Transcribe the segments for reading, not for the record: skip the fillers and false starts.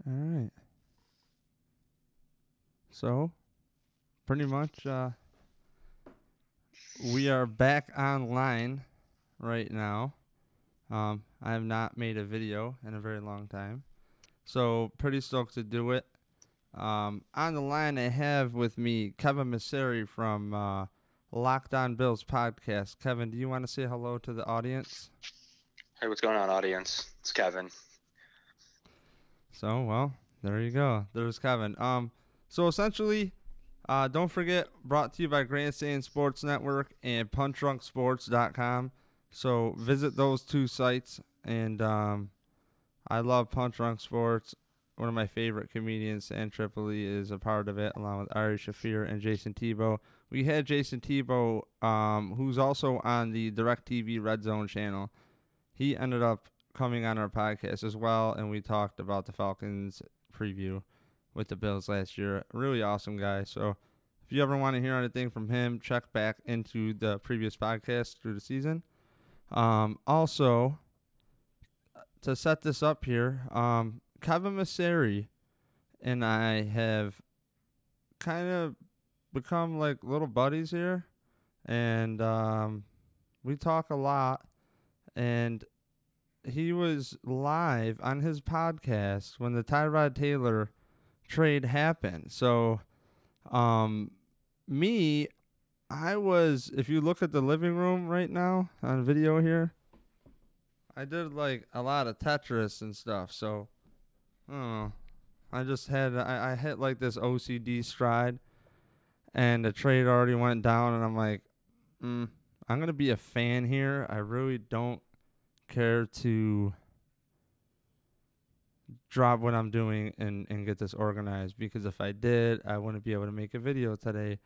All right. So, pretty much, we are back online right now. I have not made a video in a very long time. So, pretty stoked to do it. On the line, I have with me Kevin Massare from Locked On Bills podcast. Kevin, do you want to say hello to the audience? Hey, what's going on, audience? It's Kevin. So, well, there you go. There's Kevin. So essentially, don't forget, brought to you by Grandstand Sports Network and PunchDrunkSports.com. So visit those two sites, and I love Punch Drunk Sports. One of my favorite comedians, San Tripoli, is a part of it, along with Ari Shafir and Jason Tebow. We had Jason Tebow, who's also on the DirecTV Red Zone channel. He ended up coming on our podcast as well, and we talked about the Falcons preview with the Bills last year. Really awesome guy. So if you ever want to hear anything from him, check back into the previous podcast through the season. Also, to set this up here, Kevin Massare and I have kind of become like little buddies here, and we talk a lot. And he was live on his podcast when the Tyrod Taylor trade happened. So, me, I was, if you look at the living room right now on video here, I did like a lot of Tetris and stuff. So, I don't know. I just had, I hit like this OCD stride, and the trade already went down, and I'm like, I'm going to be a fan here. I really don't care to drop what I'm doing and get this organized, because if I did, I wouldn't be able to make a video today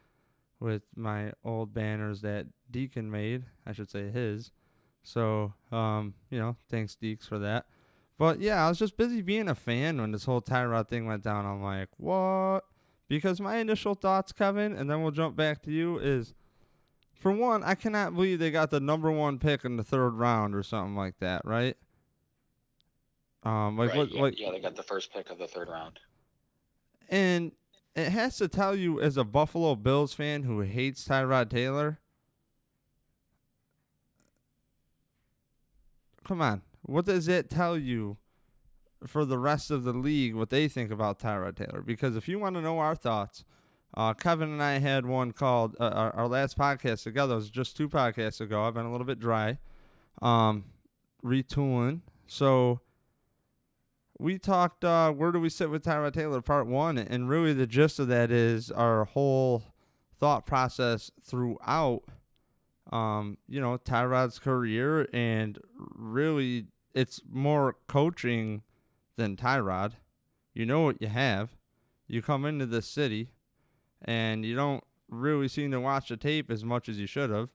with my old banners that Deacon made. I should say his. So, thanks Deeks for that. But yeah, I was just busy being a fan when this whole Tyrod thing went down. I'm like, what? Because my initial thoughts, Kevin, and then we'll jump back to you, is, for one, I cannot believe they got the number one pick in the third round or something like that, right? Yeah, they got the first pick of the third round. And it has to tell you, as a Buffalo Bills fan who hates Tyrod Taylor, come on, what does it tell you for the rest of the league, what they think about Tyrod Taylor? Because if you want to know our thoughts, Kevin and I had one called, our last podcast together was just 2 podcasts ago. I've been a little bit dry, retooling. So we talked, where do we sit with Tyrod Taylor, part 1, and really the gist of that is our whole thought process throughout, Tyrod's career, and really it's more coaching than Tyrod. You know what you have. You come into this city, and you don't really seem to watch the tape as much as you should have.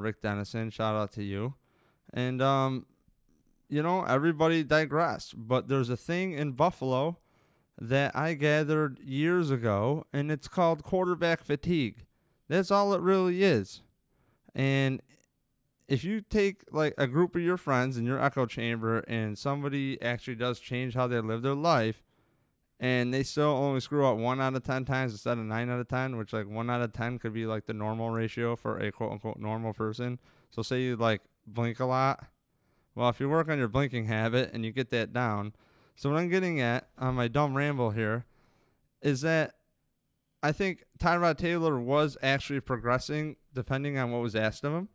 Rick Dennison, shout out to you. And, everybody digressed. But there's a thing in Buffalo that I gathered years ago, and it's called quarterback fatigue. That's all it really is. And if you take like a group of your friends in your echo chamber, and somebody actually does change how they live their life, and they still only screw up 1 out of 10 times instead of 9 out of 10, which like 1 out of 10 could be like the normal ratio for a quote unquote normal person. So say you like blink a lot. Well, if you work on your blinking habit and you get that down. So what I'm getting at on my dumb ramble here is that I think Tyrod Taylor was actually progressing depending on what was asked of him.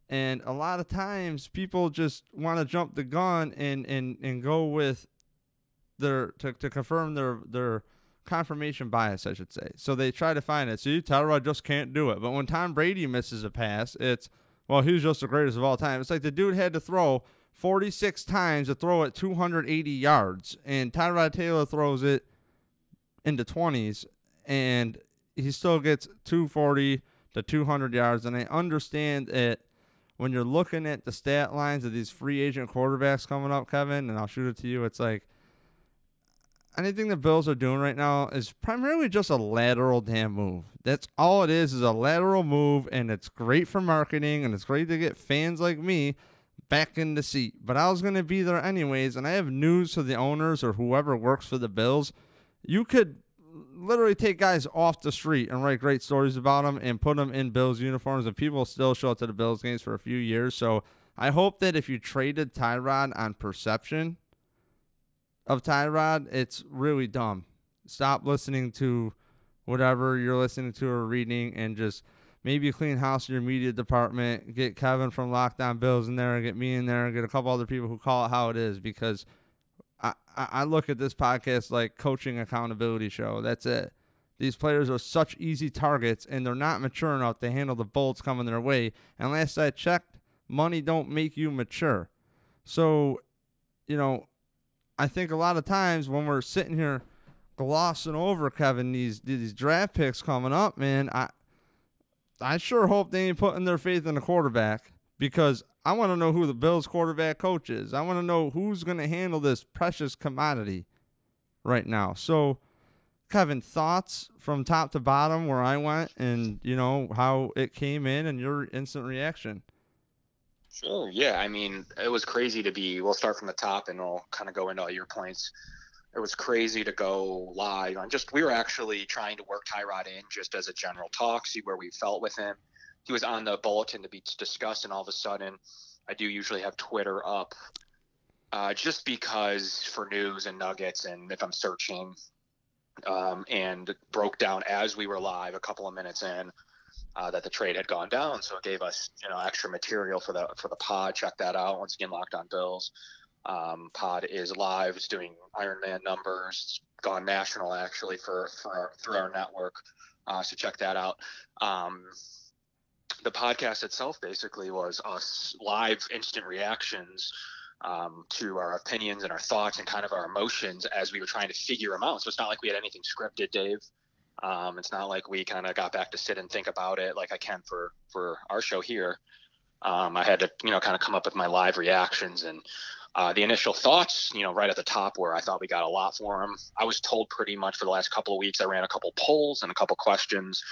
And a lot of times people just want to jump the gun and go with to confirm their confirmation bias, I should say. So they try to find it. See, Tyrod just can't do it. But when Tom Brady misses a pass, it's, well, he was just the greatest of all time. It's like the dude had to throw 46 times to throw it 280 yards. And Tyrod Taylor throws it into 20s, and he still gets 240 to 200 yards. And I understand it when you're looking at the stat lines of these free agent quarterbacks coming up, Kevin, and I'll shoot it to you. It's like, anything the Bills are doing right now is primarily just a lateral damn move. That's all it is a lateral move, and it's great for marketing, and it's great to get fans like me back in the seat. But I was going to be there anyways, and I have news to the owners or whoever works for the Bills. You could literally take guys off the street and write great stories about them and put them in Bills uniforms, and people still show up to the Bills games for a few years. So I hope that if you traded Tyrod on perception of Tyrod, it's really dumb. Stop listening to whatever you're listening to or reading, and just maybe clean house in your media department. Get Kevin from Lockdown Bills in there, and get me in there, and get a couple other people who call it how it is, because I look at this podcast like coaching accountability show. That's it. These players are such easy targets, and they're not mature enough to handle the bullets coming their way. And last I checked, money don't make you mature. So, I think a lot of times when we're sitting here glossing over, Kevin, these draft picks coming up, man, I sure hope they ain't putting their faith in the quarterback, because I want to know who the Bills quarterback coach is. I want to know who's going to handle this precious commodity right now. So, Kevin, thoughts from top to bottom where I went, and, how it came in and your instant reaction? Sure. Yeah. I mean, it was crazy we'll start from the top and we'll kind of go into all your points. It was crazy to go live on we were actually trying to work Tyrod in just as a general talk, see where we felt with him. He was on the bulletin to be discussed, and all of a sudden I do usually have Twitter up just because for news and nuggets, and if I'm searching, and broke down as we were live a couple of minutes in that the trade had gone down. So it gave us, extra material for the pod. Check that out. Once again, Locked On Bills. Pod is live. It's doing Iron Man numbers. It's gone national actually through our network. So check that out. The podcast itself basically was us live instant reactions to our opinions and our thoughts and kind of our emotions as we were trying to figure them out. So it's not like we had anything scripted, Dave. It's not like we kind of got back to sit and think about it like I can for our show here. I had to, kind of come up with my live reactions, and the initial thoughts, right at the top where I thought we got a lot for him. I was told pretty much for the last couple of weeks, I ran a couple polls and a couple questions.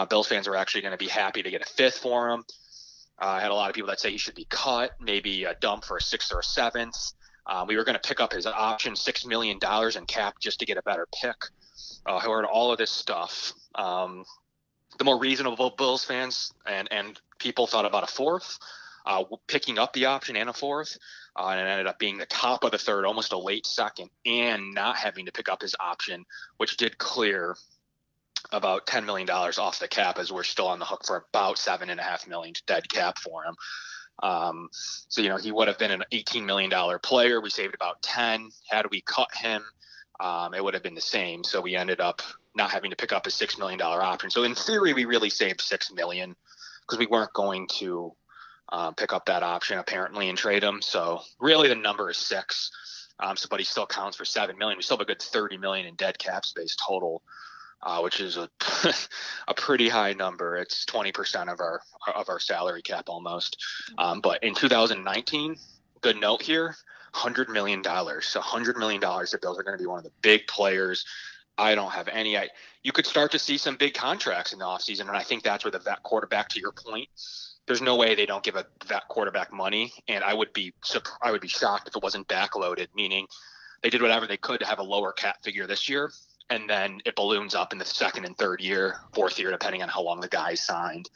Bills fans are actually going to be happy to get a fifth for him. I had a lot of people that say he should be cut, maybe a dump for a sixth or a seventh. We were going to pick up his option, $6 million in cap just to get a better pick. I heard all of this stuff. The more reasonable Bills fans and people thought about a fourth, picking up the option and a fourth, and it ended up being the top of the third, almost a late second, and not having to pick up his option, which did clear about $10 million off the cap, as we're still on the hook for about $7.5 million dead cap for him. So, he would have been an $18 million player. We saved about 10. Had we cut him, it would have been the same. So we ended up not having to pick up a $6 million option. So in theory, we really saved $6 million because we weren't going to pick up that option apparently and trade him. So really the number is 6. But he still counts for $7 million. We still have a good $30 million in dead cap space total, which is a pretty high number. It's 20% of our salary cap almost. But in 2019, good note here, $100 million. So $100 million, the Bills are going to be one of the big players. I don't have any. You could start to see some big contracts in the offseason, and I think that's where the vet quarterback, to your point, there's no way they don't give a vet quarterback money, and I would be shocked if it wasn't backloaded, meaning they did whatever they could to have a lower cap figure this year, and then it balloons up in the second and third year, fourth year, depending on how long the guy signed.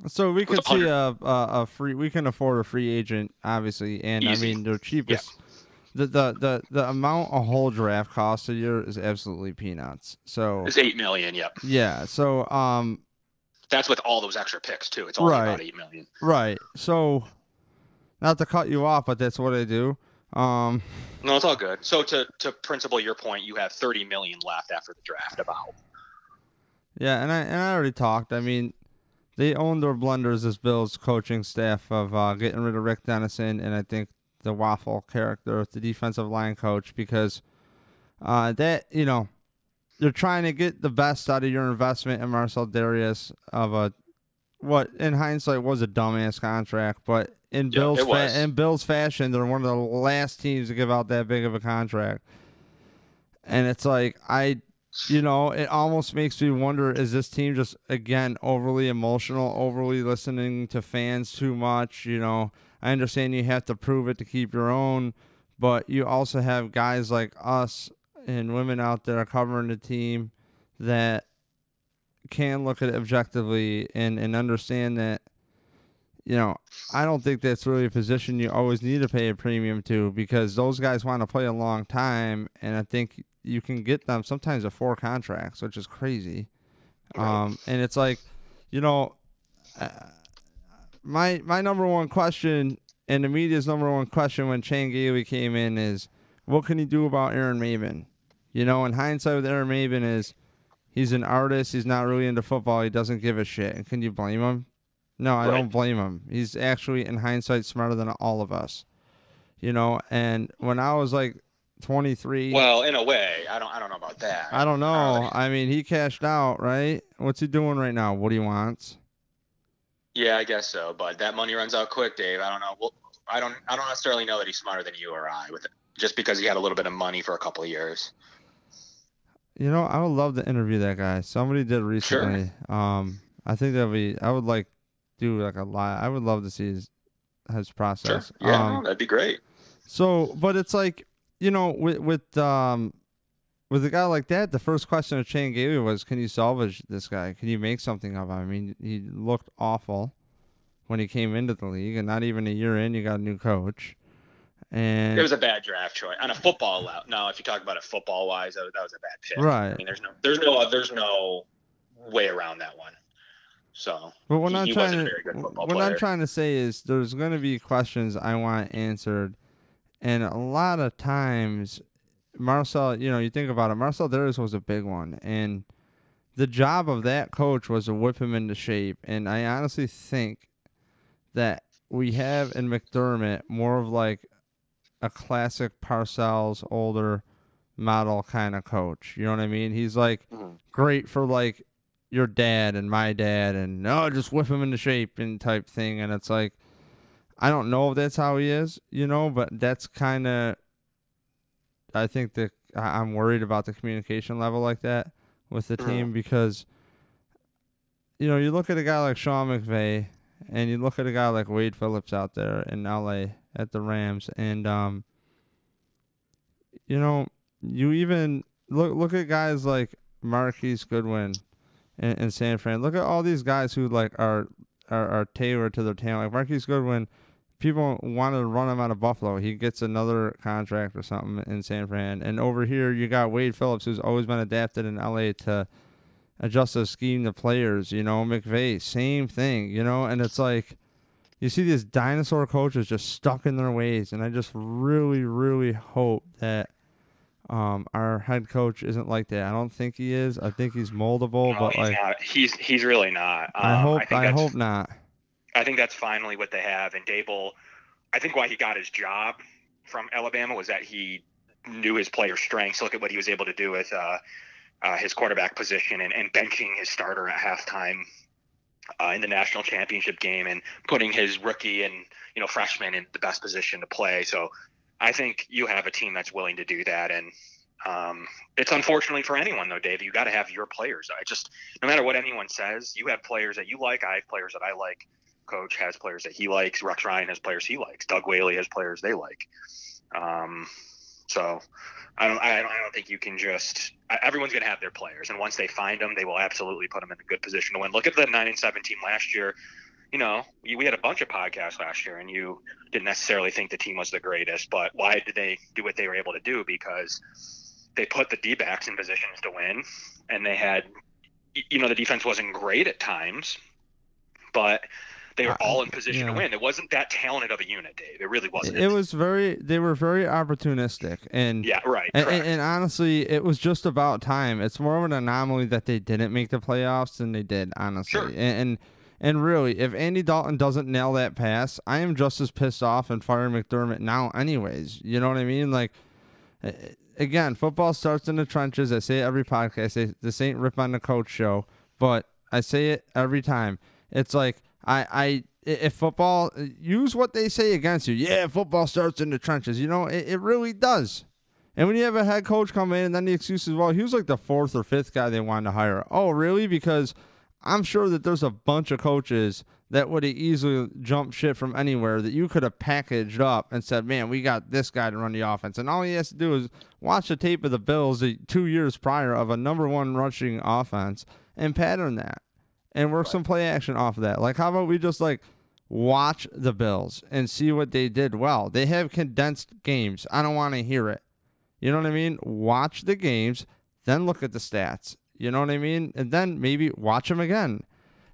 So we could see a free. We can afford a free agent, obviously, and easy. I mean the cheapest. Yeah. The amount a whole draft costs a year is absolutely peanuts. So it's $8 million. Yep. Yeah. So that's with all those extra picks too. It's only about $8 million. Right. So not to cut you off, but that's what I do. No, it's all good. So to principle your point, you have $30 million left after the draft about. Yeah, and I already talked. I mean, they own their blunders as Bills coaching staff of getting rid of Rick Dennison, and I think the waffle character, the defensive line coach, because that, you're trying to get the best out of your investment in Marcel Darius of what in hindsight was a dumbass contract, but in Bills fashion, they're one of the last teams to give out that big of a contract. And it's like it almost makes me wonder, is this team just, again, overly emotional, overly listening to fans too much? I understand you have to prove it to keep your own, but you also have guys like us and women out there covering the team that can look at it objectively and understand that, I don't think that's really a position you always need to pay a premium to, because those guys want to play a long time, and I think you can get them sometimes at 4 contracts, which is crazy. Right. And it's like, uh, my number one question and the media's number one question when Chan Gailey came in is, what can he do about Aaron Maven? In hindsight with Aaron Maven is, he's an artist. He's not really into football. He doesn't give a shit. And can you blame him? No, I don't blame him. He's actually, in hindsight, smarter than all of us. And when I was like 23. Well, in a way, I don't know about that. I don't know. I mean, he cashed out, right? What's he doing right now? What he wants? Yeah, I guess so. But that money runs out quick, Dave. I don't know. Well, I don't necessarily know that he's smarter than you or I with it, just because he had a little bit of money for a couple of years. I would love to interview that guy. Somebody did recently. Sure. I think I would like do like a live. I would love to see his process. Sure. Yeah, that'd be great. So, but it's like, with a guy like that, the first question of Chan Gailey was, can you salvage this guy? Can you make something of him? I mean, he looked awful when he came into the league, and not even a year in, you got a new coach. And it was a bad draft choice on a football level. No, if you talk about it football wise, that was a bad pick. Right. I mean, there's no way around that one. So, but what I'm trying to say is, there's going to be questions I want answered, and a lot of times, Marcel, you think about it, Marcel Darius was a big one, and the job of that coach was to whip him into shape. And I honestly think that we have in McDermott more of like a classic Parcells older model kind of coach. You know what I mean? He's like great for like your dad and my dad, and just whip him into shape and type thing. And it's like, I don't know if that's how he is, but that's kind of, I think that I'm worried about the communication level like that with the team, because, you look at a guy like Sean McVay, and you look at a guy like Wade Phillips out there in LA at the Rams, and you even look at guys like Marquise Goodwin in San Fran. Look at all these guys who like are tailored to their talent. Like Marquise Goodwin, people wanted to run him out of Buffalo. He gets another contract or something in San Fran. And over here, you got Wade Phillips, who's always been adapted in LA to adjust the scheme to players. McVay, same thing. And it's like, you see these dinosaur coaches just stuck in their ways, and I just really, really hope that our head coach isn't like that. I don't think he is. I think he's moldable, but he's like not. He's really not. I hope not. I think that's finally what they have. And Dable, I think why he got his job from Alabama was that he knew his player strengths. Look at what he was able to do with his quarterback position and benching his starter at halftime in the national championship game, and putting his rookie and freshman in the best position to play. So I think you have a team that's willing to do that. And it's unfortunately for anyone though, Dave, you got to have your players. No matter what anyone says, you have players that you like. I have players that I like. Coach has players that he likes. Rex Ryan has players he likes. Doug Whaley has players they like. So I don't think you can just. Everyone's going to have their players, and once they find them, they will absolutely put them in a good position to win. Look at the 9-7 team last year. We had a bunch of podcasts last year, and you didn't necessarily think the team was the greatest, but why did they do what they were able to do? Because they put the D-backs in positions to win, and they had, the defense wasn't great at times, but they were all in position to win. It wasn't that talented of a unit, Dave. It really wasn't. They were very opportunistic. And yeah, right. And honestly, it was just about time. It's more of an anomaly that they didn't make the playoffs than they did, honestly. Sure. And really, if Andy Dalton doesn't nail that pass, I am just as pissed off and fire McDermott now anyways. You know what I mean? Like, again, football starts in the trenches. I say it every podcast. I say this ain't Rip on the Coach show, but I say it every time. It's like, if football, use what they say against you. Yeah, football starts in the trenches. It really does. And when you have a head coach come in, and then the excuse is, well, he was like the 4th or 5th guy they wanted to hire. Oh, really? Because I'm sure that there's a bunch of coaches that would have easily jumped ship from anywhere that you could have packaged up and said, man, we got this guy to run the offense. And all he has to do is watch the tape of the Bills 2 years prior of a number one rushing offense and pattern that and work some play action off of that. Like, how about we just, like, watch the Bills and see what they did well? They have condensed games. I don't want to hear it. You know what I mean? Watch the games, then look at the stats. You know what I mean? And then maybe watch them again.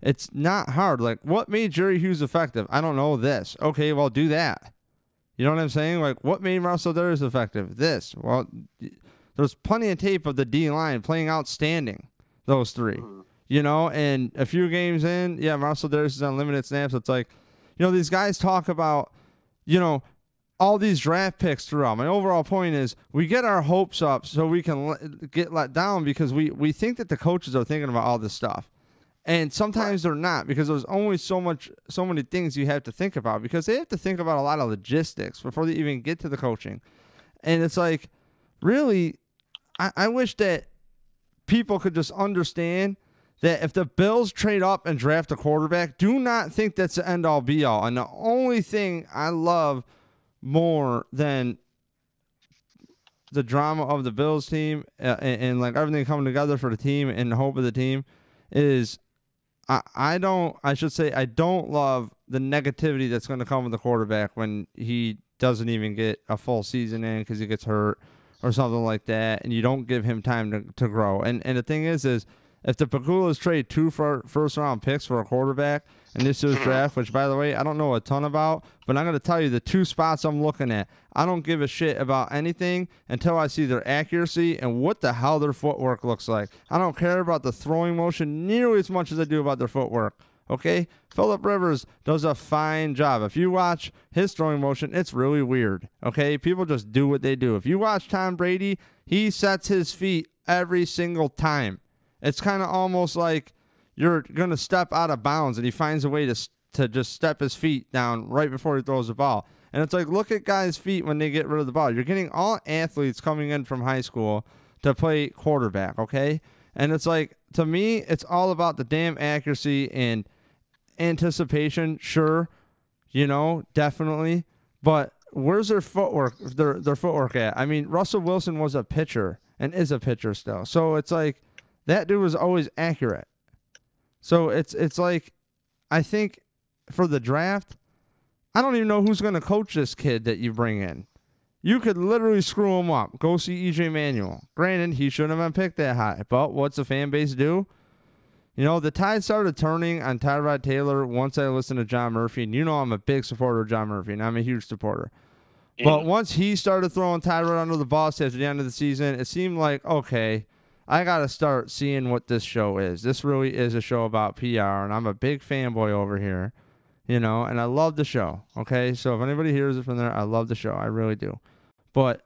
It's not hard. Like, what made Jerry Hughes effective? I don't know this. Okay, well, do that. You know what I'm saying? Like, what made Russell Darius effective? This. Well, there's plenty of tape of the D-line playing outstanding, those three. You know, and a few games in, yeah, Russell Darius is on limited snaps. It's like, you know, these guys talk about, you know, all these draft picks throughout. My overall point is we get our hopes up so we can get let down because we think that the coaches are thinking about all this stuff. And sometimes they're not because there's only so many things you have to think about because they have to think about a lot of logistics before they even get to the coaching. And it's like, really, I wish that people could just understand that if the Bills trade up and draft a quarterback, do not think that's the end-all be-all. And the only thing I love more than the drama of the Bills team and like everything coming together for the team and the hope of the team is I don't love the negativity that's going to come with the quarterback when he doesn't even get a full season in because he gets hurt or something like that, and you don't give him time to grow. And the thing is if the Pagulas trade 2 first-round picks for a quarterback in this year's draft, which, by the way, I don't know a ton about, but I'm going to tell you the 2 spots I'm looking at. I don't give a shit about anything until I see their accuracy and what the hell their footwork looks like. I don't care about the throwing motion nearly as much as I do about their footwork. Okay? Phillip Rivers does a fine job. If you watch his throwing motion, it's really weird. Okay? People just do what they do. If you watch Tom Brady, he sets his feet every single time. It's kind of almost like you're going to step out of bounds, and he finds a way to just step his feet down right before he throws the ball. And it's like, look at guys' feet when they get rid of the ball. You're getting all athletes coming in from high school to play quarterback, okay? And it's like, to me, it's all about the damn accuracy and anticipation, sure, you know, definitely. But where's their footwork, their footwork at? I mean, Russell Wilson was a pitcher and is a pitcher still. So it's like, that dude was always accurate. So it's like, I think for the draft, I don't even know who's going to coach this kid that you bring in. You could literally screw him up. Go see E.J. Manuel. Granted, he shouldn't have been picked that high. But what's the fan base do? You know, the tide started turning on Tyrod Taylor once I listened to John Murphy. And you know I'm a big supporter of John Murphy, and I'm a huge supporter. But once he started throwing Tyrod under the bus after the end of the season, it seemed like, okay, I got to start seeing what this show is. This really is a show about PR, and I'm a big fanboy over here, you know, and I love the show, okay? So if anybody hears it from there, I love the show. I really do. But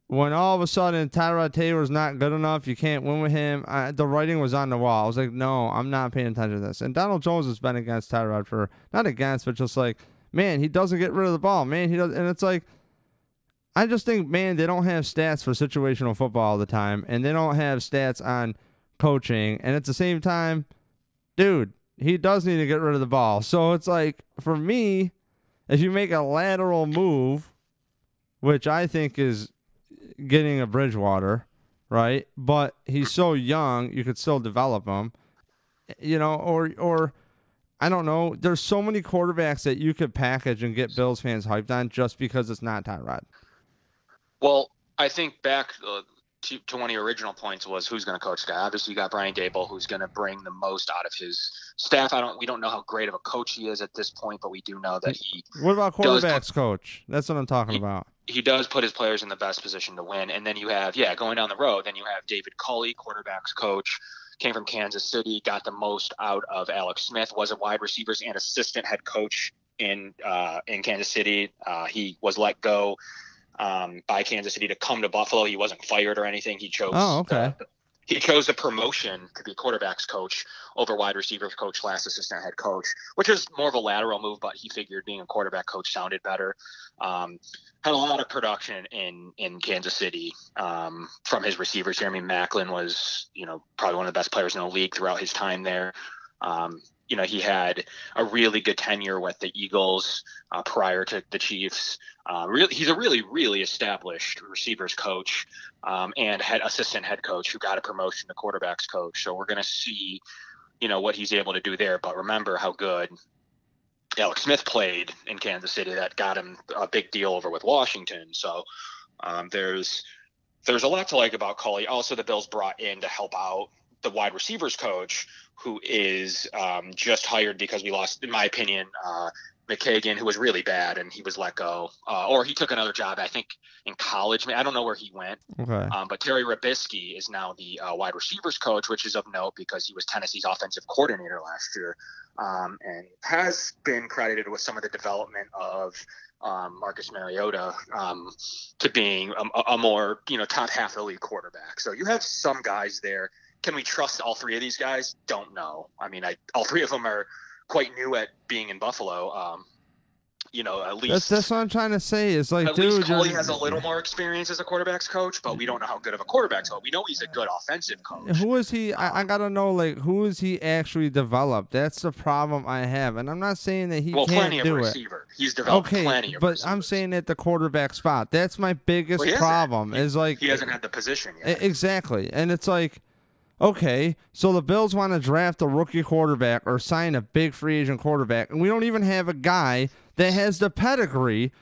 when all of a sudden Tyrod Taylor's not good enough, you can't win with him, the writing was on the wall. I was like, no, I'm not paying attention to this. And Donald Jones has been against Tyrod for, not against, but just like, man, he doesn't get rid of the ball. Man, he does, and it's like, I just think, man, they don't have stats for situational football all the time, and they don't have stats on coaching. And at the same time, dude, he does need to get rid of the ball. So it's like, for me, if you make a lateral move, which I think is getting a Bridgewater, right? But he's so young, you could still develop him, you know, or I don't know. There's so many quarterbacks that you could package and get Bills fans hyped on just because it's not Tyrod. Well, I think back to one of your original points was who's going to coach the guy. Obviously, you got Brian Daboll, who's going to bring the most out of his staff. We don't know how great of a coach he is at this point, but we do know that he. What about quarterbacks coach? That's what I'm talking about. He does put his players in the best position to win. And then you have, going down the road, then you have David Culley, quarterbacks coach, came from Kansas City, got the most out of Alex Smith, was a wide receivers and assistant head coach in Kansas City. He was let go by Kansas City to come to Buffalo. He wasn't fired or anything. He chose. Oh, okay. He chose a promotion to be quarterbacks coach over wide receivers coach / assistant head coach, which is more of a lateral move, but he figured being a quarterback coach sounded better. Had a lot of production in Kansas City from his receivers. Jeremy Maclin was, probably one of the best players in the league throughout his time there. He had a really good tenure with the Eagles prior to the Chiefs. He's a really, really established receivers coach and assistant head coach who got a promotion to quarterbacks coach. So we're going to see, what he's able to do there. But remember how good Alex Smith played in Kansas City. That got him a big deal over with Washington. So there's a lot to like about Culley. Also, the Bills brought in to help out the wide receivers coach, who is just hired because we lost, in my opinion, McKagan, who was really bad, and he was let go. Or he took another job, I think, in college. I don't know where he went. Okay. But Terry Rabisky is now the wide receivers coach, which is of note because he was Tennessee's offensive coordinator last year and has been credited with some of the development of Marcus Mariota to being a more, top half of the league quarterback. So you have some guys there. Can we trust all three of these guys? Don't know. I mean, all three of them are quite new at being in Buffalo. At least that's what I'm trying to say. Is like, at dude, least Culley has a little more experience as a quarterbacks coach, but we don't know how good of a quarterbacks coach. We know he's a good offensive coach. Who is he? I gotta know, like, who is he actually developed? That's the problem I have, and I'm not saying that he can't do it. He's developed plenty of but receivers. I'm saying at the quarterback spot. That's my biggest problem. Is like he hasn't had the position yet. Exactly, and it's like, okay, so the Bills want to draft a rookie quarterback or sign a big free agent quarterback, and we don't even have a guy that has the pedigree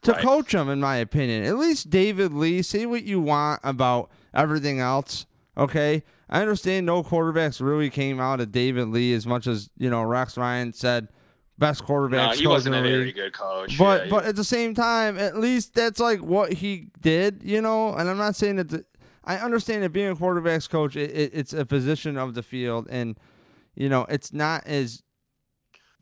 to coach him, in my opinion. At least David Lee, say what you want about everything else, okay? I understand no quarterbacks really came out of David Lee as much as, Rex Ryan said, best quarterback coach in the league. He wasn't a very good coach. But at the same time, at least that's like what he did, and I'm not saying that I understand that being a quarterback's coach, it's a position of the field, and, it's not as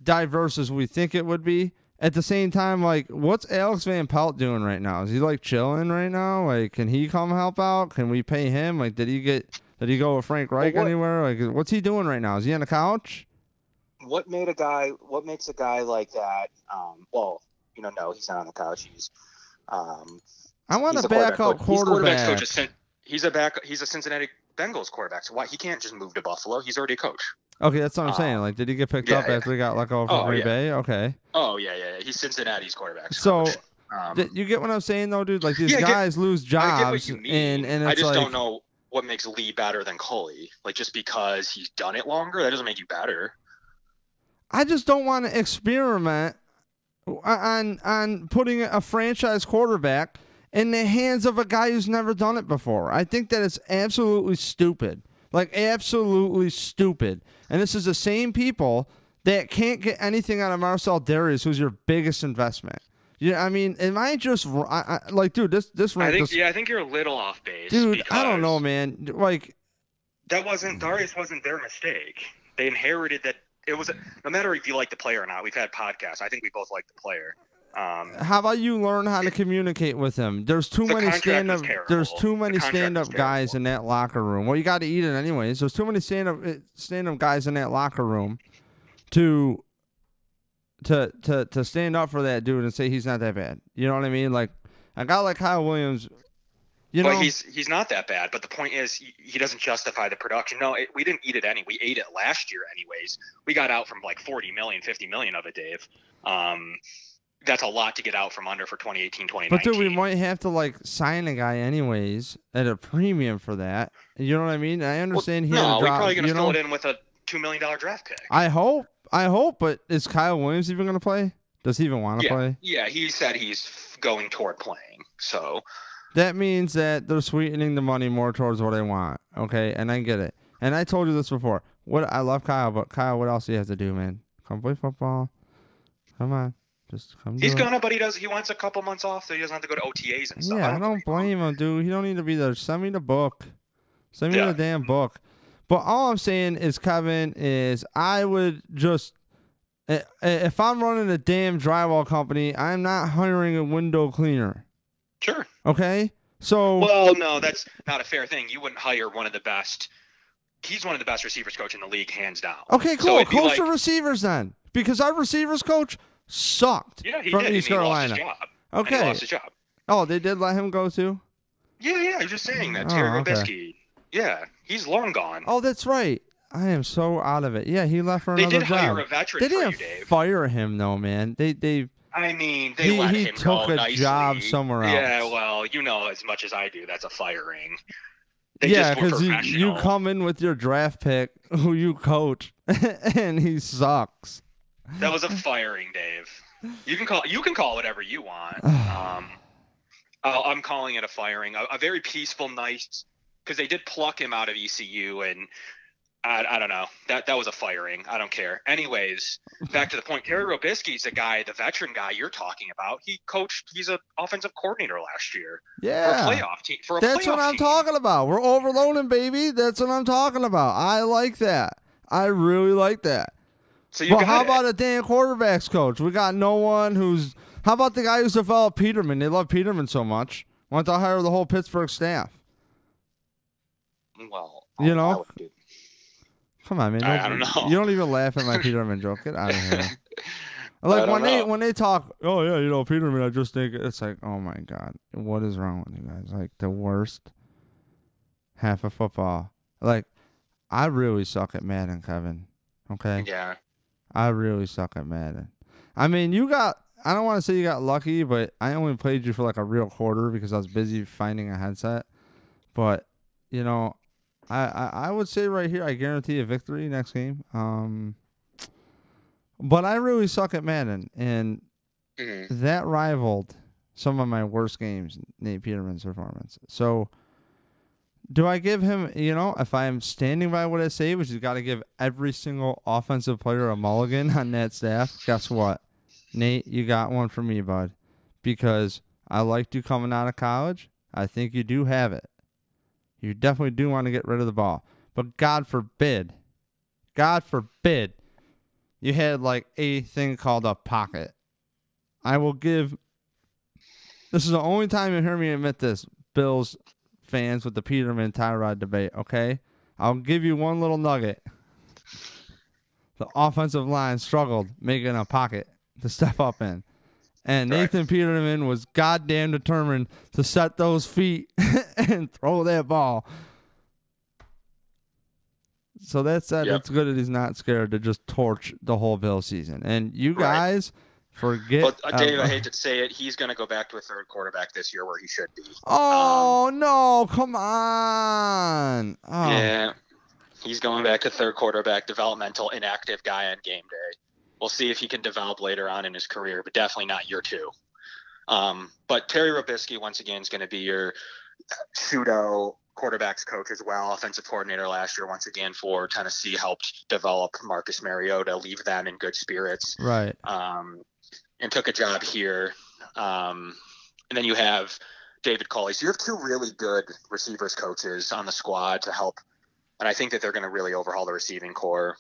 diverse as we think it would be. At the same time, like, what's Alex Van Pelt doing right now? Is he, like, chilling right now? Like, can he come help out? Can we pay him? Like, did he go with Frank Reich anywhere? Like, what's he doing right now? Is he on the couch? What makes a guy like that? No, he's not on the couch. I want a backup quarterback. He's a Cincinnati Bengals quarterback. So why he can't just move to Buffalo? He's already a coach. Okay, that's what I'm saying. Like, did he get picked up after he got let go from Green Bay? Okay. Oh, yeah. He's Cincinnati's quarterback. So, you get what I'm saying, though, dude? Like, these guys lose jobs. I get what you mean. And I just don't know what makes Lee better than Culley. Like, just because he's done it longer, that doesn't make you better. I just don't want to experiment on putting a franchise quarterback in the hands of a guy who's never done it before. I think that it's absolutely stupid. Like, absolutely stupid. And this is the same people that can't get anything out of Marcel Darius, who's your biggest investment. I mean, am I just like, dude? This I think you're a little off base, dude. I don't know, man. Like, Darius wasn't their mistake. They inherited that. It was no matter if you like the player or not. We've had podcasts. I think we both like the player. How about you learn how to communicate with him? There's too many stand-up guys in that locker room. Well, you got to eat it anyways. There's too many stand-up guys in that locker room to stand up for that dude and say he's not that bad. You know what I mean? Like, a guy like Kyle Williams, he's not that bad. But the point is, he doesn't justify the production. No, we didn't eat it anyway. We ate it last year anyways. We got out from like 40 million, 50 million of it, Dave. That's a lot to get out from under for 2018, 2019. But, dude, we might have to, like, sign a guy anyways at a premium for that. You know what I mean? I understand we're probably going to fill it in with a $2 million draft pick. I hope, but is Kyle Williams even going to play? Does he even want to play? Yeah, he said he's going toward playing. So that means that they're sweetening the money more towards what I want, okay? And I get it. And I told you this before. I love Kyle, but Kyle, what else do you have to do, man? Come play football. Come on. He's gonna, but he wants a couple months off so he doesn't have to go to OTAs and stuff. Yeah, I don't blame him, dude. He don't need to be there. Send me the book. Send me the damn book. But all I'm saying is, Kevin, is I would just, if I'm running a damn drywall company, I'm not hiring a window cleaner. Sure. Okay? So. Well, no, that's not a fair thing. You wouldn't hire one of the best. He's one of the best receivers coach in the league, hands down. Okay, cool. So coach the receivers then. Because our receivers coach sucked from East Carolina. He lost his job. Okay. He lost his job. Oh, they did let him go too? Yeah, I'm just saying that. Terry Rabisky. Yeah, he's long gone. Oh, that's right. I am so out of it. Yeah, he left for They another did hire job. a veteran They for didn't you, Dave. fire him though, man. I mean, they let He him took go a job nicely. somewhere Yeah, else. well, you know as much as I do, that's a firing. They Yeah, just were because you professional. come in with your draft pick, who you coach, and he sucks. That was a firing, Dave. You can call whatever you want. I'm calling it a firing. A very peaceful, nice, because they did pluck him out of ECU, and I don't know. That was a firing. I don't care. Anyways, back to the point. Terry Robisky's the veteran guy you're talking about. He's an offensive coordinator last year for a Yeah, playoff team. that's what I'm talking about. We're overloading, baby. That's what I'm talking about. I like that. I really like that. So But how about a damn quarterbacks coach? We got no one who's. How about the guy who's developed Peterman? They love Peterman so much. Why don't they hire the whole Pittsburgh staff? Well, You know? Come on, man. I don't know. You don't even laugh at my Peterman joke. Get out of here. I Like don't when they talk, oh yeah, Peterman. I just think it's like, oh my god, what is wrong with you guys? Like the worst half of football. Like I really suck at Madden, Kevin. Okay. Yeah. I really suck at Madden. I mean, I don't want to say you got lucky, but I only played you for like a real quarter because I was busy finding a headset. But, I would say right here, I guarantee a victory next game. But I really suck at Madden, and that rivaled some of my worst games, Nate Peterman's performance. So, do I give him, if I'm standing by what I say, which is got to give every single offensive player a mulligan on that staff, guess what? Nate, you got one for me, bud. Because I liked you coming out of college. I think you do have it. You definitely do want to get rid of the ball. But God forbid, you had like a thing called a pocket. I will give, this is the only time you hear me admit this, Bills fans with the Peterman Tyrod debate, okay? I'll give you one little nugget. The offensive line struggled making a pocket to step up in. And Nathan Peterman was goddamn determined to set those feet and throw that ball. So that said, it's good that he's not scared to just torch the whole Bill season. And you guys forget. But Dave, I hate to say it, he's going to go back to a third quarterback this year where he should be. Oh, no, come on. Oh. Yeah, he's going back to third quarterback, developmental, inactive guy on game day. We'll see if he can develop later on in his career, but definitely not year two. But Terry Robisky, once again, is going to be your pseudo quarterbacks coach as well. Offensive coordinator last year, once again, for Tennessee, helped develop Marcus Mariota, leave them in good spirits. Right. And took a job here. And then you have David Culley. So you have two really good receivers coaches on the squad to help. And I think that they're going to really overhaul the receiving core.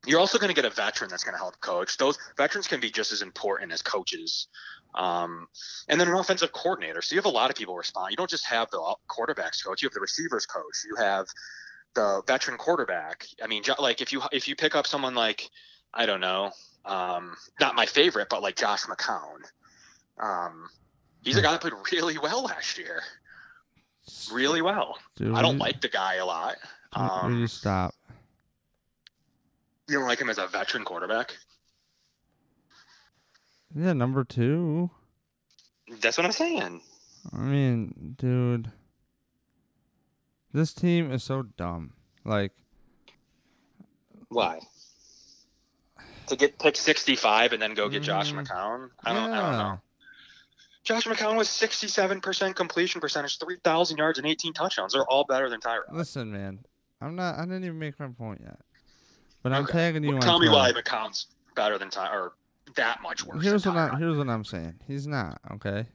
You're also going to get a veteran that's going to help coach. Those veterans can be just as important as coaches. And then an offensive coordinator. So you have a lot of people respond. You don't just have the quarterbacks coach. You have the receivers coach. You have the veteran quarterback. I mean, like if you pick up someone like, I don't know, not my favorite, but like Josh McCown. He's a guy that played really well last year. Really well. Dude, I don't like the guy a lot. Will you stop? You don't like him as a veteran quarterback? Yeah, number 2. That's what I'm saying. I mean, dude, this team is so dumb. Like, why? To get pick 65 and then go get Josh McCown? I don't know. Josh McCown was 67% completion percentage, 3,000 yards and 18 touchdowns. They're all better than Tyrod. Listen, man, I didn't even make my point yet. But I'm tagging you on Tell me Twitter. why McCown's better than Tyrod, or that much worse. Here's what I'm saying. He's not, okay?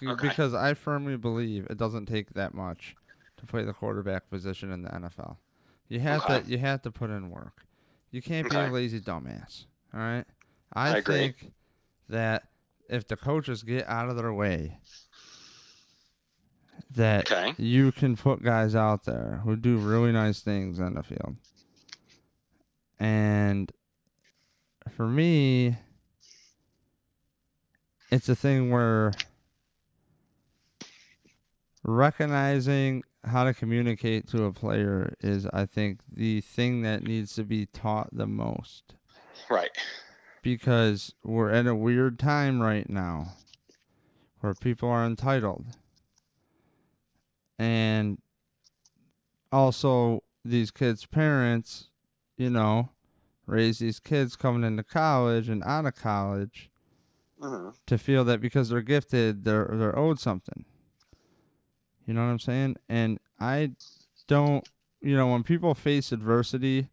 Because I firmly believe it doesn't take that much to play the quarterback position in the NFL. You have to put in work. You can't be a lazy dumbass. All right? I agree. think that if the coaches get out of their way, that you can put guys out there who do really nice things on the field. And for me, it's a thing where recognizing how to communicate to a player is, I think, the thing that needs to be taught the most. Right. Because we're at a weird time right now where people are entitled. And also, these kids' parents, raise these kids coming into college and out of college to feel that because they're gifted, they're owed something. You know what I'm saying? And I don't, when people face adversity,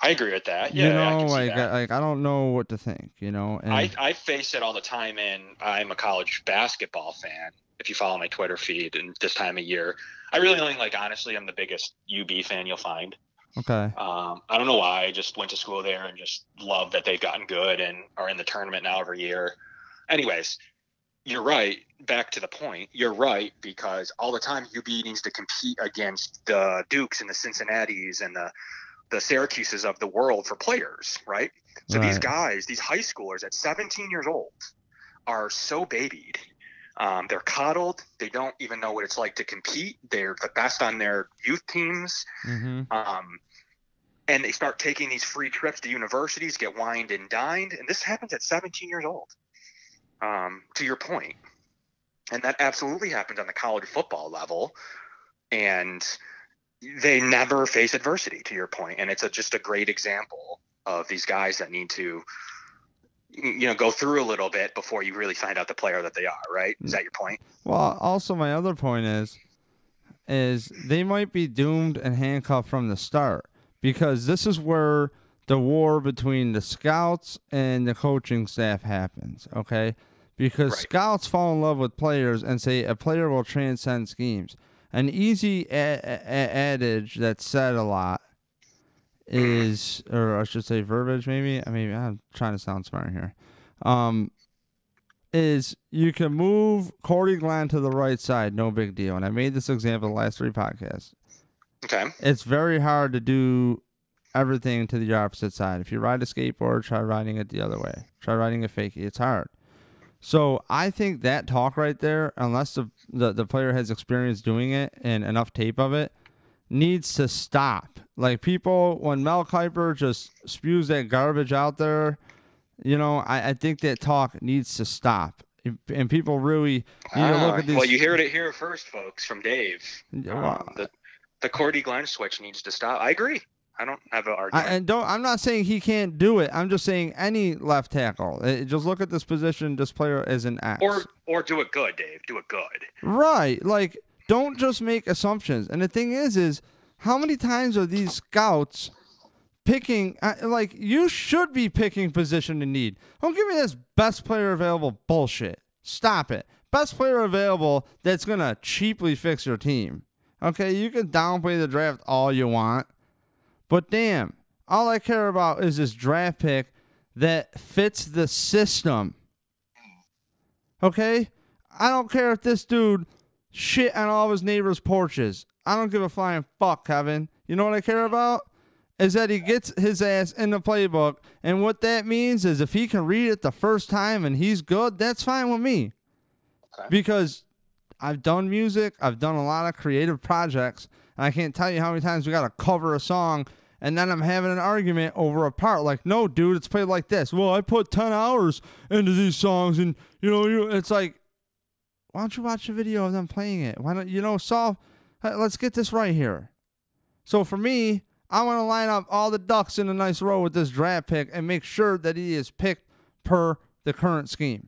I agree with that. Yeah, I can see that. I don't know what to think, And I face it all the time, and I'm a college basketball fan. If you follow my Twitter feed and this time of year, I really only honestly, I'm the biggest UB fan you'll find. Okay. I don't know why. I just went to school there and just love that they've gotten good and are in the tournament now every year. Anyways, you're right. Back to the point. You're right, because all the time UB needs to compete against the Dukes and the Cincinnatis and the Syracuses of the world for players, right? So these guys, these high schoolers at 17 years old, are so babied. They're coddled. They don't even know what it's like to compete. They're the best on their youth teams. Mm-hmm. And they start taking these free trips to universities, get wined and dined. And this happens at 17 years old, to your point. And that absolutely happens on the college football level. And they never face adversity, to your point. And it's just a great example of these guys that need to, go through a little bit before you really find out the player that they are, right? Is that your point? Well, also my other point is they might be doomed and handcuffed from the start, because this is where the war between the scouts and the coaching staff happens, okay? Because scouts fall in love with players and say a player will transcend schemes. An easy adage that's said a lot is, or I should say verbiage maybe. I'm trying to sound smart here. Is you can move Cordy Glenn to the right side, no big deal. And I made this example the last 3 podcasts. Okay. It's very hard to do everything to the opposite side. If you ride a skateboard, try riding it the other way. Try riding a fakie. It's hard. So I think that talk right there, unless the player has experience doing it and enough tape of it, needs to stop. Like people, when Mel Kiper just spews that garbage out there, I think that talk needs to stop. And people really need to look at these. Well, you heard it here first, folks, from Dave. The Cordy Glenn switch needs to stop. I agree. I don't have an argument. I'm not saying he can't do it. I'm just saying any left tackle. Just look at this position. This player is an X. Or do it good, Dave. Do it good. Right. Like, don't just make assumptions. And the thing is how many times are these scouts picking? You should be picking position in need. Don't give me this best player available bullshit. Stop it. Best player available that's gonna cheaply fix your team. Okay, you can downplay the draft all you want. But damn, all I care about is this draft pick that fits the system. Okay? I don't care if this dude shit on all of his neighbors' porches. I don't give a flying fuck, Kevin. You know what I care about? Is that he gets his ass in the playbook. And what that means is if he can read it the first time and he's good, that's fine with me. Okay. Because I've done music. I've done a lot of creative projects. And I can't tell you how many times we got to cover a song and then I'm having an argument over a part. Like, no, dude, it's played like this. Well, I put 10 hours into these songs, and, it's like, why don't you watch a video of them playing it? Why don't, let's get this right here. So for me, I want to line up all the ducks in a nice row with this draft pick and make sure that he is picked per the current scheme.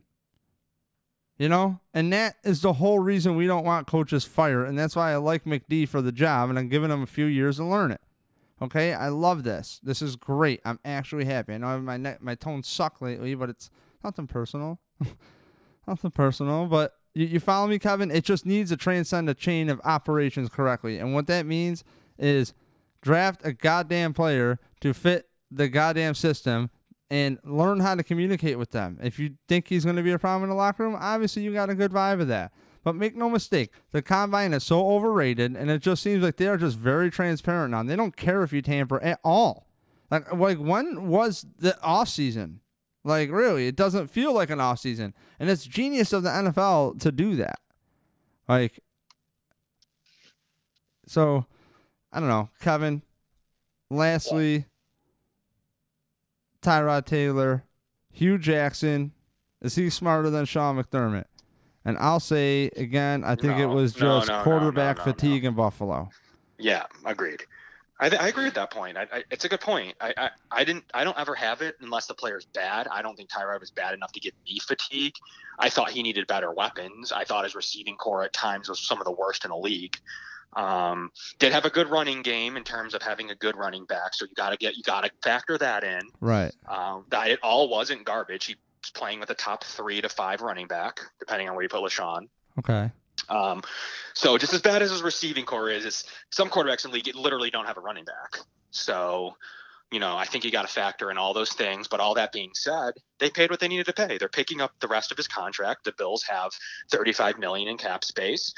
And that is the whole reason we don't want coaches fired, and that's why I like McD for the job, and I'm giving him a few years to learn it. Okay, I love this. This is great. I'm actually happy. I know my tones suck lately, but it's nothing personal. Nothing personal, but you follow me, Kevin? It just needs to transcend a chain of operations correctly. And what that means is draft a goddamn player to fit the goddamn system and learn how to communicate with them. If you think he's going to be a problem in the locker room, obviously you got a good vibe of that. But make no mistake, the combine is so overrated, and it just seems like they are just very transparent now. They don't care if you tamper at all. Like when was the off season? Like, really, it doesn't feel like an off season, and it's genius of the NFL to do that. Like, So I don't know, Kevin. Lastly, Tyrod Taylor, Hugh Jackson. Is he smarter than Sean McDermott? And I'll say again, I think it No, was no, just no, no, no, quarterback no, no. fatigue in Buffalo. Yeah, agreed. I agree with that point. It's a good point. I don't ever have it unless the player's bad. I don't think Tyrod was bad enough to give me fatigue. I thought he needed better weapons. I thought his receiving core at times was some of the worst in the league. Did have a good running game in terms of having a good running back. So you got to factor that in. Right. That it all wasn't garbage. He was playing with a top 3 to 5 running back, depending on where you put LaShawn. Okay. So just as bad as his receiving core is some quarterbacks in the league literally don't have a running back. So, I think you got to factor in all those things. But all that being said, they paid what they needed to pay. They're picking up the rest of his contract. The Bills have $35 million in cap space.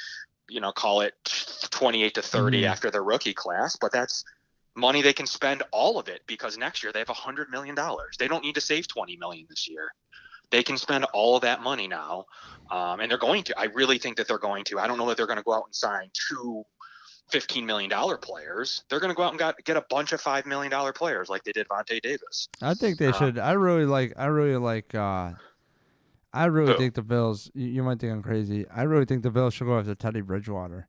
Call it 28 to 30 after their rookie class. But that's money they can spend all of it because next year they have $100 million. They don't need to save $20 million this year. They can spend all of that money now, and they're going to. I really think that they're going to. I don't know that they're going to go out and sign 2 $15 million players. They're going to go out and get a bunch of $5 million players like they did Vontae Davis. I think they should. I really think the Bills. You might think I'm crazy. I really think the Bills should go after Teddy Bridgewater.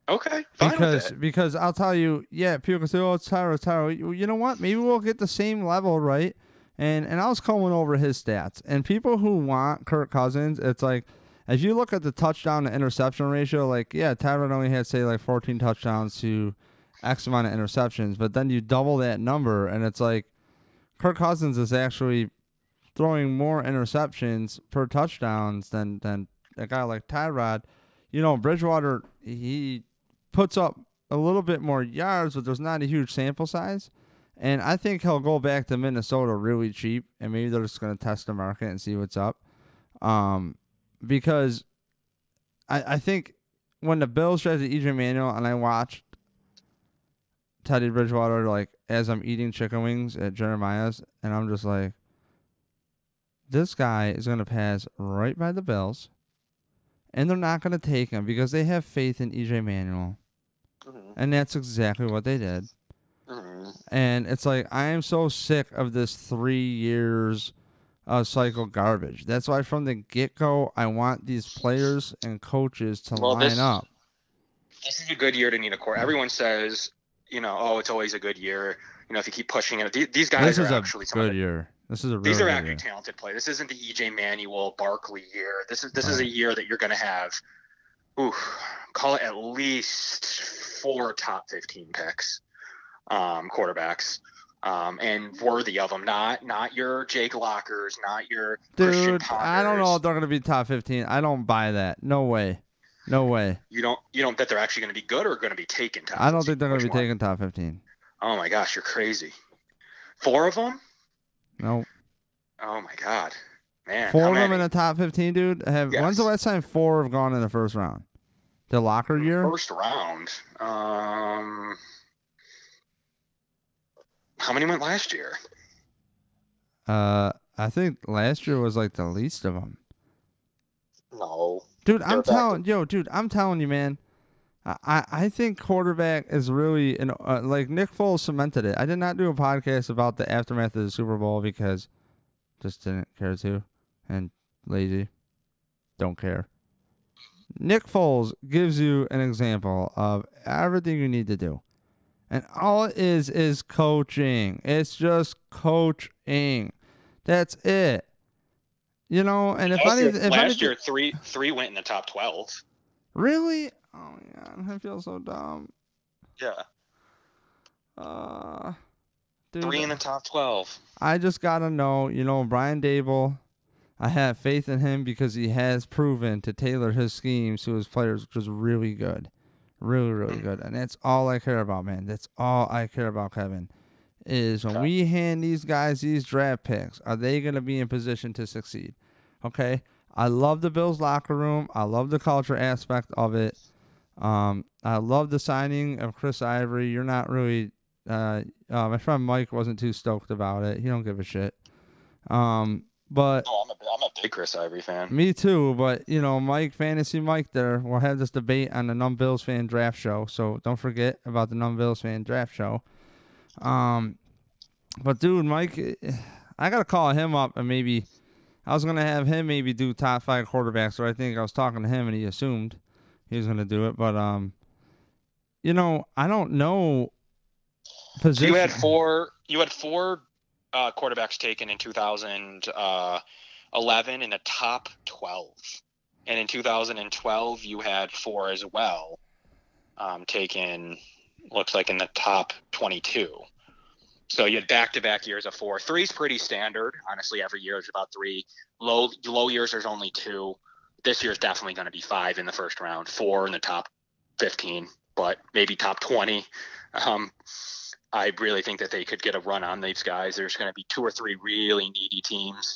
Okay, fine with it. Because I'll tell you, people can say, "Oh, it's Tyrod." You know what? Maybe we'll get the same level, right? And I was going over his stats, and people who want Kirk Cousins, it's like, if you look at the touchdown to interception ratio, Tyrod only had, say, 14 touchdowns to X amount of interceptions, but then you double that number, and it's like, Kirk Cousins is actually throwing more interceptions per touchdowns than a guy like Tyrod. Bridgewater, he puts up a little bit more yards, but there's not a huge sample size. And I think he'll go back to Minnesota really cheap, and maybe they're just going to test the market and see what's up. Because I think when the Bills drafted E.J. Manuel, and I watched Teddy Bridgewater, as I'm eating chicken wings at Jeremiah's, and I'm just like, this guy is going to pass right by the Bills, and they're not going to take him because they have faith in E.J. Manuel. Mm-hmm. And that's exactly what they did. Mm-hmm. And it's like, I am so sick of this 3 years cycle garbage. That's why from the get-go, I want these players and coaches to line up. This is a good year to need a core. Everyone says, it's always a good year. If you keep pushing it. These guys are actually good year. This is a really these are actually talented players. This isn't the E.J. Manuel, Barkley year. This is a year that you're going to have, call it at least 4 top 15 picks. Quarterbacks, and worthy of them. Not your Jake Lockers, not your Christian Ponders. I don't know if they're going to be top 15. I don't buy that. No way. You don't bet they're actually going to be good or going to be taken top 15? I don't think they're going to be taken top 15. Oh my gosh, you're crazy. 4 of them? No. Oh my god, man. 4 of them in the top 15, dude. Yes. When's the last time 4 have gone in the first round? The Locker year? First round. How many went last year? I think last year was the least of them. No. Dude, I'm telling you, man. I think quarterback is really, Nick Foles cemented it. I did not do a podcast about the aftermath of the Super Bowl because just didn't care to, and lazy. Don't care. Nick Foles gives you an example of everything you need to do. And all it is coaching. It's just coaching. That's it. And last year 3 went in the top 12. Really? Oh my god, I feel so dumb. Yeah. Dude, 3 in the top 12. I just gotta know, Brian Dable. I have faith in him because he has proven to tailor his schemes to his players, which is really good. Really, really good. And that's all I care about, man. That's all I care about, Kevin, is when we hand these guys these draft picks, are they going to be in position to succeed? Okay? I love the Bills locker room. I love the culture aspect of it. I love the signing of Chris Ivory. You're not really... my friend Mike wasn't too stoked about it. He don't give a shit. But I'm a Big Chris Ivory fan. Me too, but Mike, Fantasy Mike there, we'll have this debate on the Numb Bills fan draft show, so don't forget about the Numb Bills fan draft show. But dude, Mike, I gotta call him up and maybe I was gonna have him maybe do top 5 quarterbacks, so I think I was talking to him and he assumed he was gonna do it, but I don't know position. So you had four quarterbacks taken in 2011 in the top 12, and in 2012 you had 4 as well, taken looks like in the top 22. So you had back-to-back years of 4. 3's pretty standard. Honestly, every year there's about 3. Low years there's only 2. This year's definitely going to be 5 in the first round, 4 in the top 15, but maybe top 20. I really think that they could get a run on these guys. There's going to be 2 or 3 really needy teams.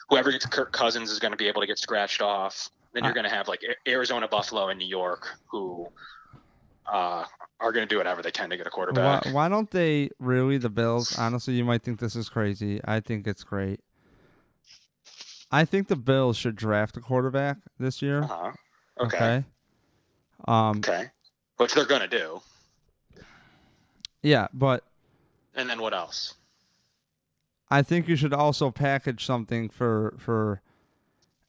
Whoever gets Kirk Cousins is going to be able to get scratched off. Then you're going to have like Arizona, Buffalo, and New York who are going to do whatever they can to get a quarterback. Why don't they really, the Bills? Honestly, you might think this is crazy. I think it's great. I think the Bills should draft a quarterback this year. Okay. Okay. Which they're going to do. Yeah, but... And then what else? I think you should also package something for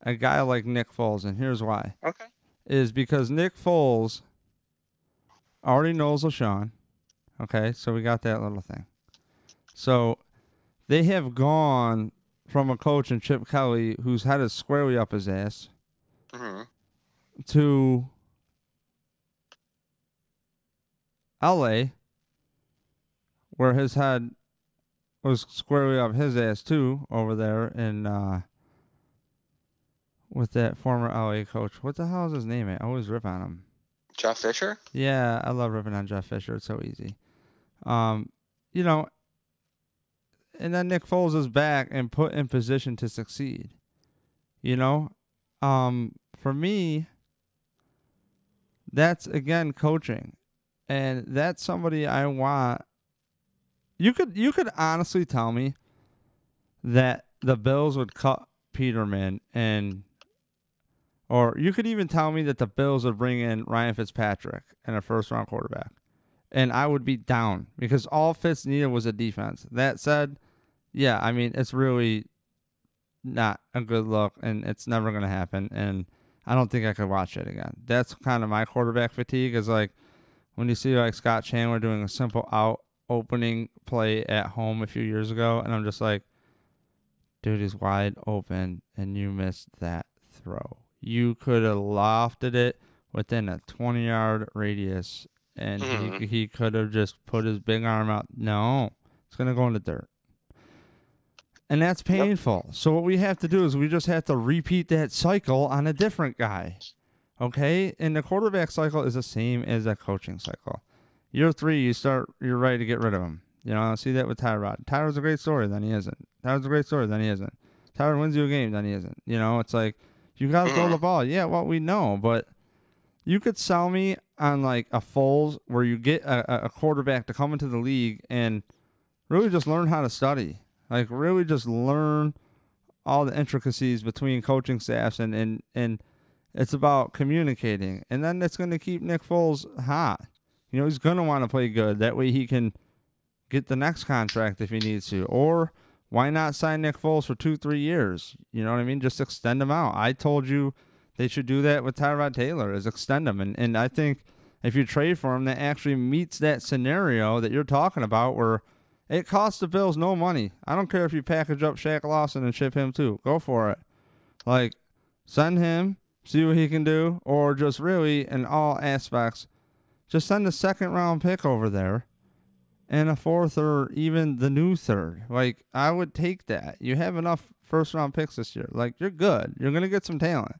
a guy like Nick Foles, and here's why. Okay. Is because Nick Foles already knows LaShawn. Okay, so we got that little thing. So they have gone from a coach in Chip Kelly who's had it squarely up his ass to L.A., where his head was squarely up his ass too over there in with that former LA coach. What the hell is his name? I always rip on him. Jeff Fisher? Yeah, I love ripping on Jeff Fisher. It's so easy. And then Nick Foles is back and put in position to succeed. For me, that's again coaching. And that's somebody I want. You could honestly tell me that the Bills would cut Peterman or you could even tell me that the Bills would bring in Ryan Fitzpatrick and a first-round quarterback, and I would be down because all Fitz needed was a defense. That said, yeah, I mean, it's really not a good look, and it's never going to happen, and I don't think I could watch it again. That's kind of my quarterback fatigue is like when you see like Scott Chandler doing a simple out opening play at home a few years ago, and I'm just like, dude is wide open, and you missed that throw. You could have lofted it within a 20-yard radius, and he could have just put his big arm out. No, it's going to go in the dirt. And that's painful. Yep. So what we have to do is we just have to repeat that cycle on a different guy. Okay? And the quarterback cycle is the same as a coaching cycle. Year 3, you're ready to get rid of him. I see that with Tyrod. Tyrod's a great story, then he isn't. Tyrod's a great story, then he isn't. Tyrod wins you a game, then he isn't. It's like, you got to throw the ball. Yeah, well, we know, but you could sell me on like a Foles where you get a quarterback to come into the league and really just learn how to study. Like, really just learn all the intricacies between coaching staffs, and it's about communicating. And then it's going to keep Nick Foles hot. He's going to want to play good. That way he can get the next contract if he needs to. Or why not sign Nick Foles for 2-3 years? You know what I mean? Just extend him out. I told you they should do that with Tyrod Taylor, is extend him. And I think if you trade for him, that actually meets that scenario that you're talking about where it costs the Bills no money. I don't care if you package up Shaq Lawson and ship him too. Go for it. Like, send him, see what he can do, or just really, in all aspects, just send a second-round pick over there and a 4th or even the new 3rd. Like, I would take that. You have enough first-round picks this year. Like, you're good. You're going to get some talent.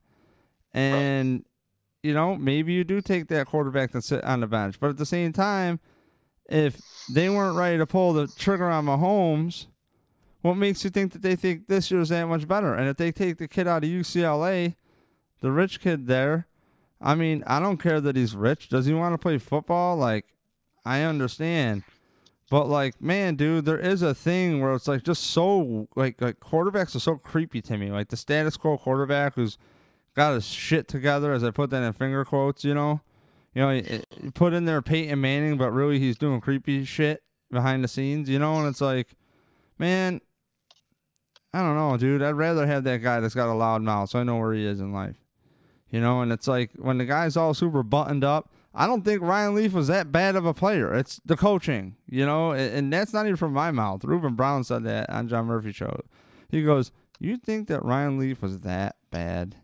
And, maybe you do take that quarterback and sit on the bench. But at the same time, if they weren't ready to pull the trigger on Mahomes, what makes you think that they think this year's that much better? And if they take the kid out of UCLA, the rich kid there, I mean, I don't care that he's rich. Does he want to play football? Like, I understand. But like, man, dude, there is a thing where it's like just so like quarterbacks are so creepy to me. Like the status quo quarterback who's got his shit together, as I put that in finger quotes. You put in there Peyton Manning, but really he's doing creepy shit behind the scenes. And it's like, man, I don't know, dude. I'd rather have that guy that's got a loud mouth, so I know where he is in life. And it's like when the guy's all super buttoned up. I don't think Ryan Leaf was that bad of a player. It's the coaching, and that's not even from my mouth. Reuben Brown said that on John Murphy show. He goes, "You think that Ryan Leaf was that bad?"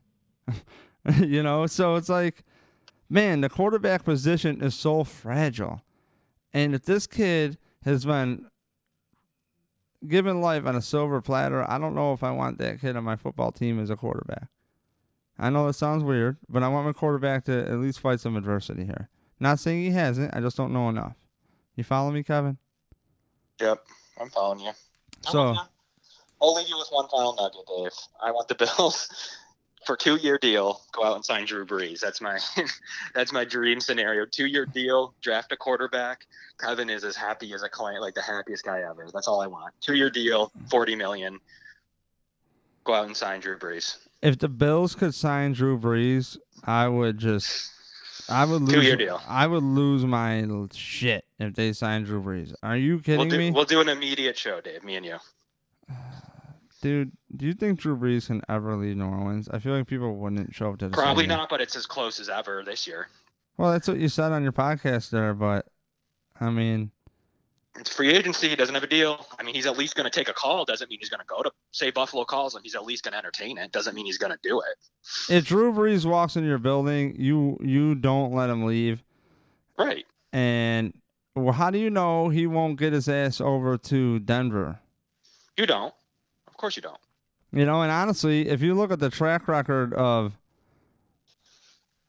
So it's like, man, the quarterback position is so fragile. And if this kid has been given life on a silver platter, I don't know if I want that kid on my football team as a quarterback. I know that sounds weird, but I want my quarterback to at least fight some adversity here. Not saying he hasn't. I just don't know enough. You follow me, Kevin? Yep, I'm following you. So I'll leave you with one final nugget, Dave. I want the Bills for 2-year deal. Go out and sign Drew Brees. That's my dream scenario. 2-year deal. Draft a quarterback. Kevin is as happy as a client, like the happiest guy ever. That's all I want. 2-year deal, $40 million. Go out and sign Drew Brees. If the Bills could sign Drew Brees, I would lose. 2-year deal. I would lose my shit if they signed Drew Brees. Are you kidding me? We'll do an immediate show, Dave. Me and you. Dude, do you think Drew Brees can ever leave New Orleans? I feel like people wouldn't show up to the Probably stadium. not, but it's as close as ever this year. Well, that's what you said on your podcast there, but I mean, it's free agency. He doesn't have a deal. I mean, he's at least going to take a call. Doesn't mean he's going to go to, say, Buffalo calls him. He's at least going to entertain it. Doesn't mean he's going to do it. If Drew Brees walks into your building, you don't let him leave. Right. And how do you know he won't get his ass over to Denver? You don't. Of course you don't. And honestly, if you look at the track record of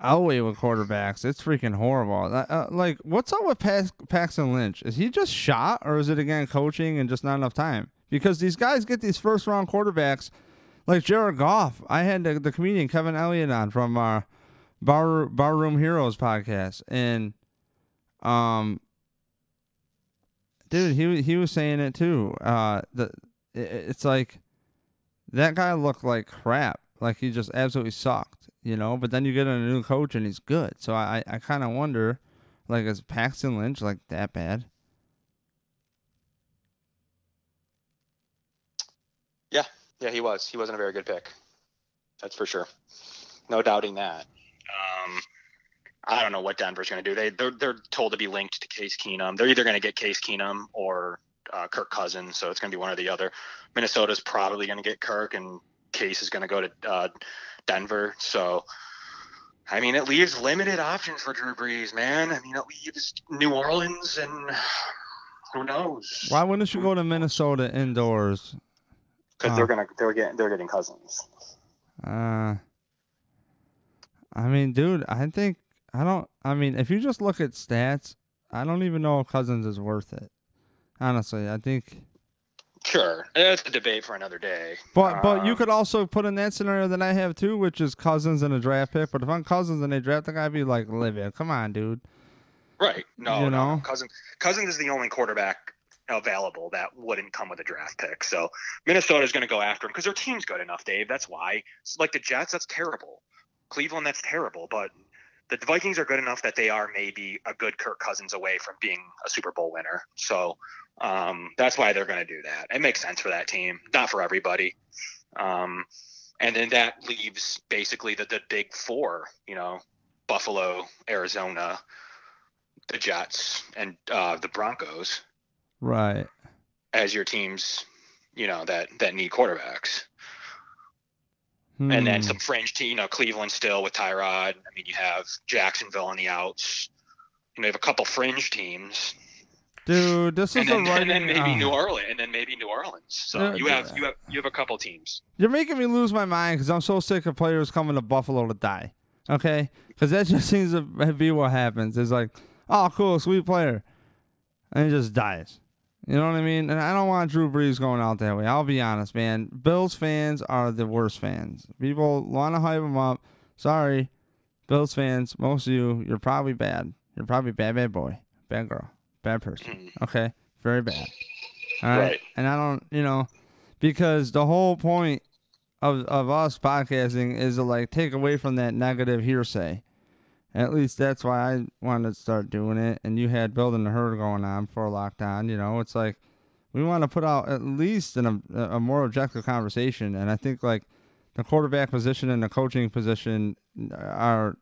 Elway with quarterbacks, it's freaking horrible. Like, what's up with Paxton Lynch? Is he just shot, or is it, again, coaching and just not enough time? Because these guys get these first-round quarterbacks, like Jared Goff. I had the comedian Kevin Elliott on from our Barroom Heroes podcast, and dude, he was saying it too. It's like that guy looked like crap. Like he just absolutely sucked, But then you get a new coach and he's good. So I kind of wonder, like, is Paxton Lynch like that bad? Yeah, he was. He wasn't a very good pick. That's for sure. No doubting that. I don't know what Denver's going to do. They're told to be linked to Case Keenum. They're either going to get Case Keenum or Kirk Cousins, so it's going to be one or the other. Minnesota's probably going to get Kirk, and Case is going to go to Denver. So, I mean, it leaves limited options for Drew Brees, man. I mean, it leaves New Orleans, and who knows? Why wouldn't you go to Minnesota indoors? Because they're getting Cousins. I mean, dude, if you just look at stats, I don't even know if Cousins is worth it. Honestly, I think. Sure, that's a debate for another day. But you could also put in that scenario that I have too, which is Cousins and a draft pick. But if I'm Cousins and they draft the guy, I'd be like, Olivia, come on, dude. Right? No. Cousins is the only quarterback available that wouldn't come with a draft pick. So Minnesota's going to go after him because their team's good enough, Dave. That's why. It's like the Jets, that's terrible. Cleveland, that's terrible. But the Vikings are good enough that they are maybe a good Kirk Cousins away from being a Super Bowl winner. So that's why they're going to do that. It makes sense for that team, not for everybody. And then that leaves basically the big four, Buffalo, Arizona, the Jets, and the Broncos. Right. As your teams, that need quarterbacks. And then some fringe team, Cleveland still with Tyrod. I mean, you have Jacksonville on the outs. You have a couple fringe teams. Dude, this is and then maybe New Orleans. So you have a couple teams. You're making me lose my mind because I'm so sick of players coming to Buffalo to die. Okay, because that just seems to be what happens. It's like, oh, cool, sweet player, and he just dies. You know what I mean? And I don't want Drew Brees going out that way. I'll be honest, man. Bills fans are the worst fans. People want to hype them up. Sorry, Bills fans, most of you're probably bad. You're probably bad boy, bad girl, bad person. Okay? very bad. All right. Right. And I don't, because the whole point of us podcasting is to like take away from that negative hearsay. At least that's why I wanted to start doing it. And you had building the herd going on for lockdown. It's like we want to put out at least a more objective conversation. And I think like the quarterback position and the coaching position are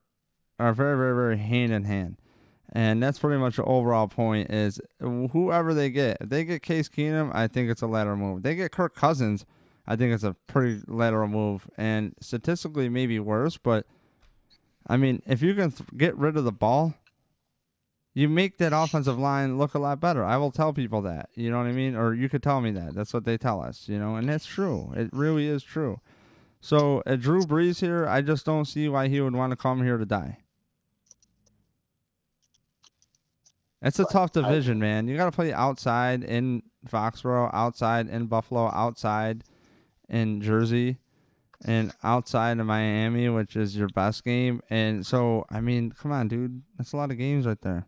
very, very, very hand in hand. And that's pretty much the overall point is whoever they get. If they get Case Keenum, I think it's a lateral move. If they get Kirk Cousins, I think it's a pretty lateral move. And statistically, maybe worse. But, I mean, if you can get rid of the ball, you make that offensive line look a lot better. I will tell people that. You know what I mean? Or you could tell me that. That's what they tell us, and that's true. It really is true. So, Drew Brees here, I just don't see why he would want to come here to die. It's a tough division, man. You got to play outside in Foxborough, outside in Buffalo, outside in Jersey, and outside in Miami, which is your best game. And so, I mean, come on, dude. That's a lot of games right there.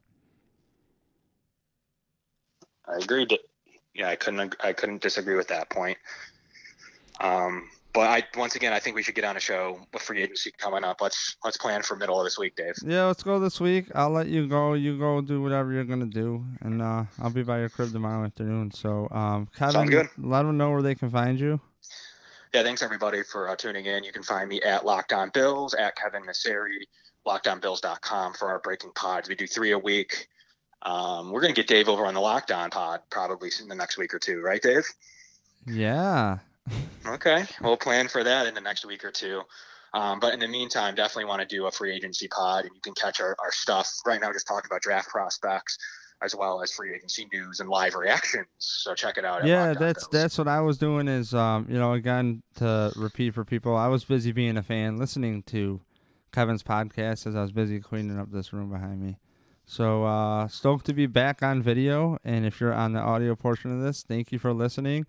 I agreed. Yeah, I couldn't disagree with that point. But once again, I think we should get on a show with free agency coming up. Let's plan for middle of this week, Dave. Yeah, let's go this week. I'll let you go. You go do whatever you're gonna do, and I'll be by your crib tomorrow afternoon. So, Kevin, sounds good. Let them know where they can find you. Yeah, thanks everybody for tuning in. You can find me at Locked On Bills, at Kevin Massare, LockedOnBills.com for our breaking pods. We do 3 a week. We're gonna get Dave over on the Locked On pod probably in the next week or two, right, Dave? Yeah. Okay, we'll plan for that in the next week or two. But in the meantime, definitely want to do a free agency pod, and you can catch our stuff right now. Just talking about draft prospects as well as free agency news and live reactions. So check it out. Yeah, that's what I was doing. Is again, to repeat for people, I was busy being a fan, listening to Kevin's podcast as I was busy cleaning up this room behind me. So stoked to be back on video, and if you're on the audio portion of this, thank you for listening.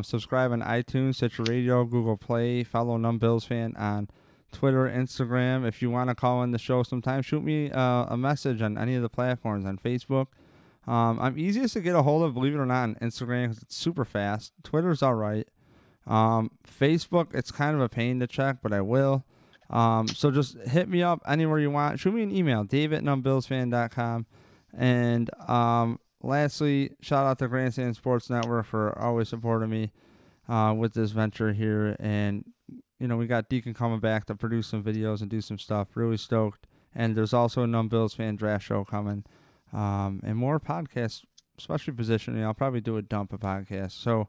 Subscribe on iTunes, Stitcher Radio, Google Play. Follow Numb Bills Fan on Twitter, Instagram. If you want to call in the show sometime, shoot me a message on any of the platforms on Facebook. I'm easiest to get a hold of, believe it or not, on Instagram because it's super fast. Twitter's all right. Facebook, it's kind of a pain to check, but I will. So just hit me up anywhere you want. Shoot me an email, dave@numbbillsfan.com. And lastly, shout out to Grandstand Sports Network for always supporting me with this venture here. And, we got Deacon coming back to produce some videos and do some stuff. Really stoked. And there's also a Numb Bills Fan draft show coming. And more podcasts, especially positioning. I'll probably do a dump of podcasts. So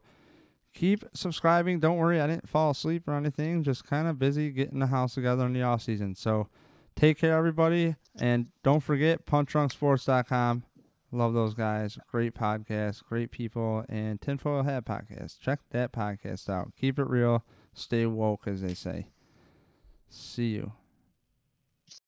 keep subscribing. Don't worry, I didn't fall asleep or anything. Just kind of busy getting the house together in the off season. So take care, everybody. And don't forget, punchdrunksports.com. Love those guys. Great podcast, great people, and Tinfoil Hat podcast. Check that podcast out. Keep it real. Stay woke, as they say. See you.